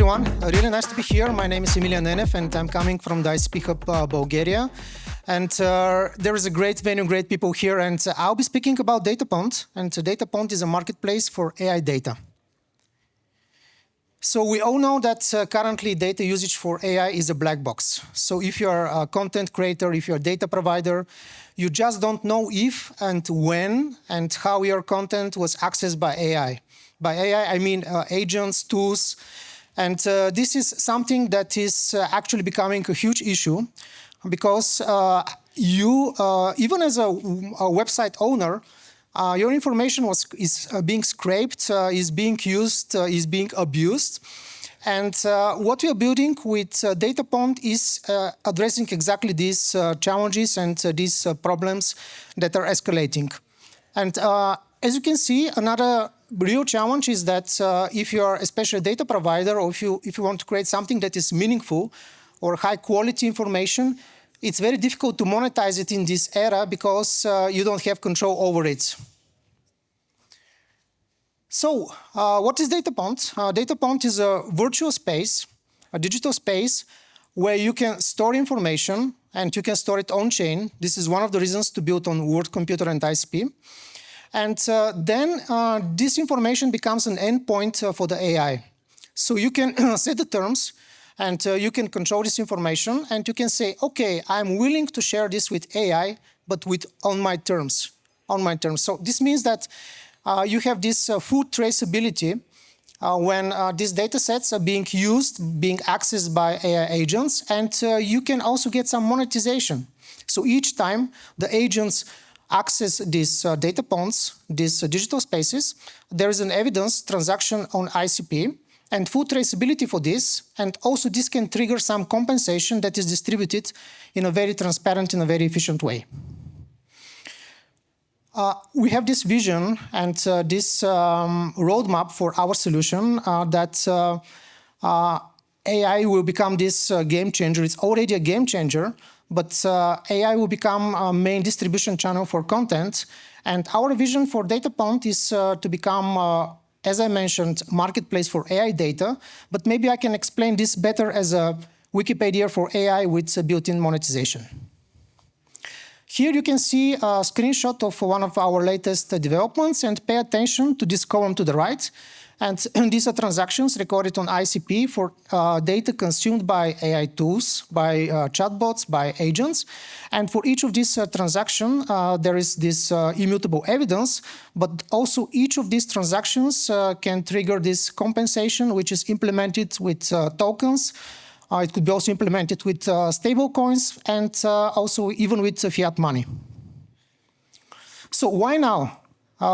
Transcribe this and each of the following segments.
everyone. Really nice to be here. My name is Emiliyan Enev, and I'm coming from the ICP Hub, Bulgaria. And there is a great venue, great people here, and I'll be speaking about Datapond. And Datapond is a marketplace for AI data. So we all know that currently data usage for AI is a black box. So if you're a content creator, if you're a data provider, you just don't know if and when and how your content was accessed by AI. By AI, I mean agents, tools, and this is something that is actually becoming a huge issue because you, even as a website owner, your information is being scraped, is being used, is being abused. And what we are building with Datapond is addressing exactly these challenges and these problems that are escalating. And as you can see, another real challenge is that if you are especially a data provider, or if you want to create something that is meaningful or high quality information, it's very difficult to monetize it in this era because you don't have control over it. So what is Datapond? Datapond is a virtual space, a digital space, where you can store information and you can store it on-chain. This is one of the reasons to build on World Computer and ICP. And then this information becomes an endpoint for the AI. So you can set the terms, and you can control this information, and you can say, okay, I'm willing to share this with AI, but on my terms. So this means that you have this full traceability when these data sets are being used, being accessed by AI agents, and you can also get some monetization. So each time the agents access these data ponds, these digital spaces, there is an evidence transaction on ICP and full traceability for this, and also this can trigger some compensation that is distributed in a very transparent, in a very efficient way. We have this vision and this roadmap for our solution that AI will become this game changer. It's already a game changer, but AI will become a main distribution channel for content. And our vision for Datapond is to become, as I mentioned, marketplace for AI data. But maybe I can explain this better as a Wikipedia for AI with built-in monetization. Here you can see a screenshot of one of our latest developments, and pay attention to this column to the right. And these are transactions recorded on ICP for data consumed by AI tools, by chatbots, by agents. And for each of these transactions, there is this immutable evidence, but also each of these transactions can trigger this compensation, which is implemented with tokens. It could be also implemented with stable coins and also even with fiat money. So why now?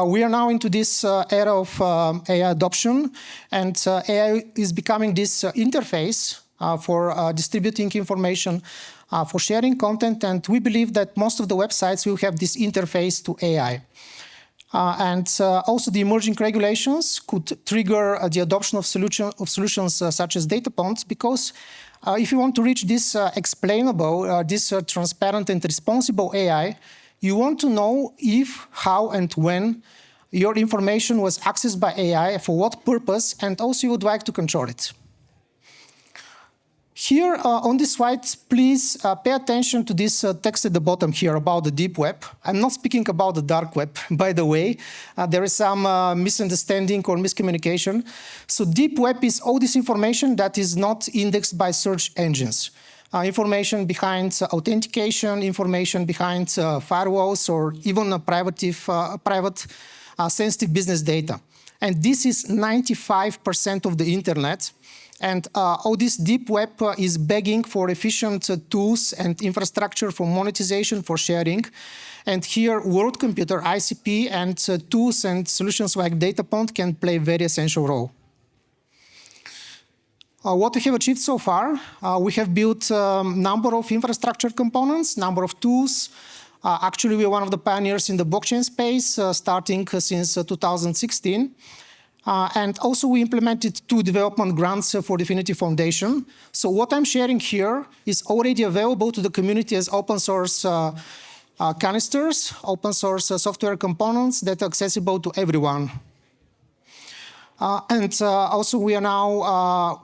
We are now into this era of AI adoption, and AI is becoming this interface for distributing information, for sharing content, and we believe that most of the websites will have this interface to AI. And also the emerging regulations could trigger the adoption of solutions such as Datapond, because if you want to reach this explainable, this transparent and responsible AI, you want to know if, how, and when your information was accessed by AI, for what purpose, and also you would like to control it. Here on this slide, please pay attention to this text at the bottom here about the deep web. I'm not speaking about the dark web, by the way. There is some misunderstanding or miscommunication. So deep web is all this information that is not indexed by search engines. Information behind authentication, information behind firewalls, or even private sensitive business data. And this is 95% of the internet. And all this deep web is begging for efficient tools and infrastructure for monetization, for sharing. And here, World Computer, ICP, and tools and solutions like Datapond can play a very essential role. What we have achieved so far, we have built a number of infrastructure components, number of tools. Actually, we are one of the pioneers in the blockchain space, starting since 2016. And also we implemented 2 development grants for Dfinity Foundation. So what I'm sharing here is already available to the community as open source canisters, open source software components that are accessible to everyone. Also, we are now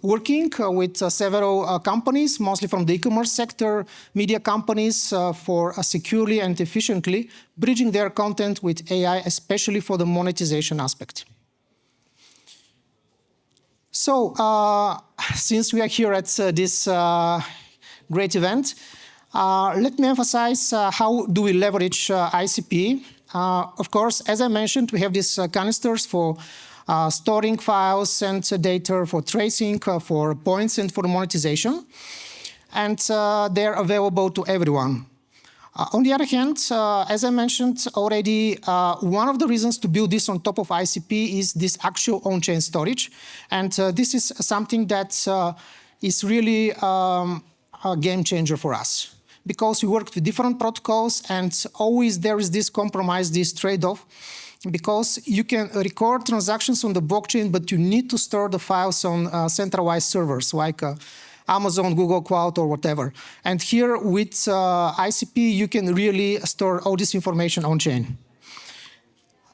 working with several companies, mostly from the e-commerce sector, media companies, for securely and efficiently bridging their content with AI, especially for the monetization aspect. So, since we are here at this great event, let me emphasize how do we leverage ICP. Of course, as I mentioned, we have these canisters for storing files and data, for tracing, for points, and for monetization. And they're available to everyone. On the other hand, as I mentioned already, one of the reasons to build this on top of ICP is this actual on-chain storage. And this is something that is really a game changer for us, because we work with different protocols, and always there is this compromise, this trade-off, because you can record transactions on the blockchain, but you need to store the files on centralized servers like Amazon, Google Cloud, or whatever. And here with ICP, you can really store all this information on-chain.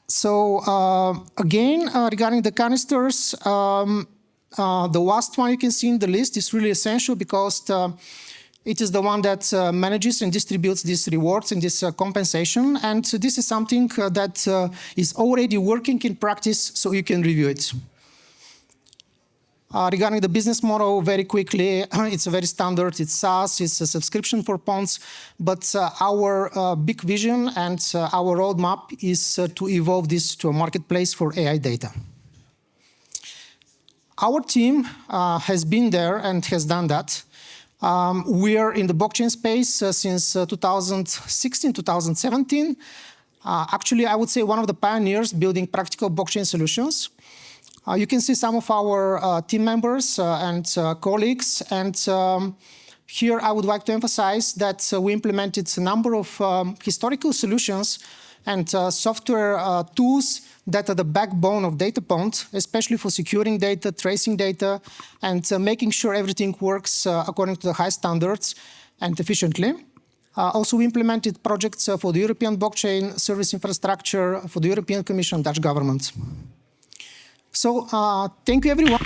So again, regarding the canisters, the last one you can see in the list is really essential, because it is the one that manages and distributes these rewards and this compensation. And this is something that is already working in practice, so you can review it. Regarding the business model, very quickly, it's very standard. It's SaaS, it's a subscription for ponds. But our big vision and our roadmap is to evolve this to a marketplace for AI data. Our team has been there and has done that. We are in the blockchain space since 2016, 2017. Actually, I would say one of the pioneers building practical blockchain solutions. You can see some of our team members and colleagues. And here I would like to emphasize that we implemented a number of historical solutions and software tools that are the backbone of Datapond, especially for securing data, tracing data, and making sure everything works according to the high standards and efficiently. Also, we implemented projects for the European blockchain service infrastructure, for the European Commission, Dutch government. So, thank you, everyone.